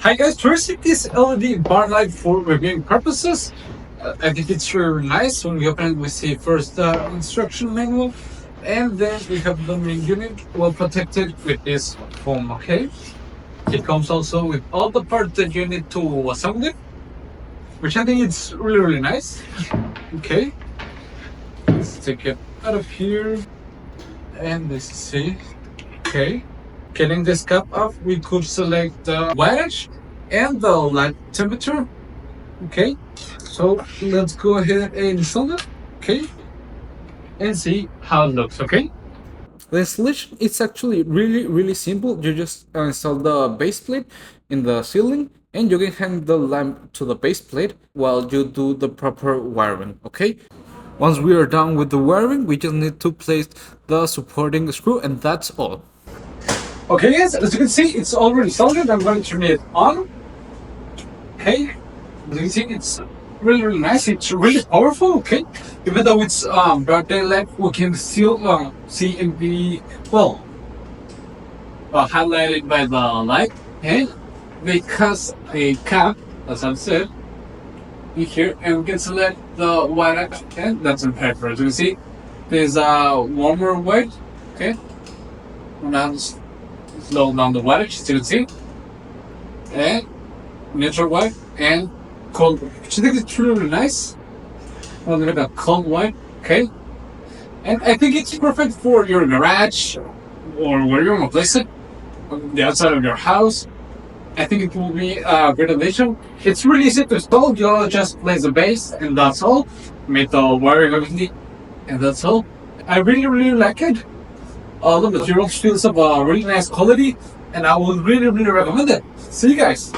Hi guys, to receive this LED bar light for reviewing purposes, I think it's really nice. When we open it, we see first the instruction manual, and then we have the main unit well protected with this foam. Okay, it comes also with all the parts that you need to assemble it, which I think it's really nice. Okay, let's take it out of here, and let's see. Okay. Getting this cap off, we could select the wattage and the light temperature. Okay, so let's go ahead and install it. Okay, and see how it looks. Okay. The installation is actually really simple. You just install the base plate in the ceiling, and you can hang the lamp to the base plate while you do the proper wiring. Okay. Once we are done with the wiring, we just need to place the supporting screw, and that's all. Okay guys, as you can see, it's already soldered. I'm going to turn it on. Okay, as you can see, it's really nice. It's really powerful. Okay, even though it's broad daylight, we can still see and be highlighted by the light. And because a cap, as I've said, in here, and we can select the white, and that's in paper. As you can see, there's a warmer white. Okay, now slow down the wattage, as you can see, and neutral white and cold white, which I think is really nice. A little bit of cold white, okay, and I think it's perfect for your garage or where you want to place it, on the outside of your house. I think it will be a great addition. It's really easy to install. You just place the base and that's all. Make the wiring obviously, and that's all. I really like it. The material feels of a really nice quality, and I would really recommend it. See you guys.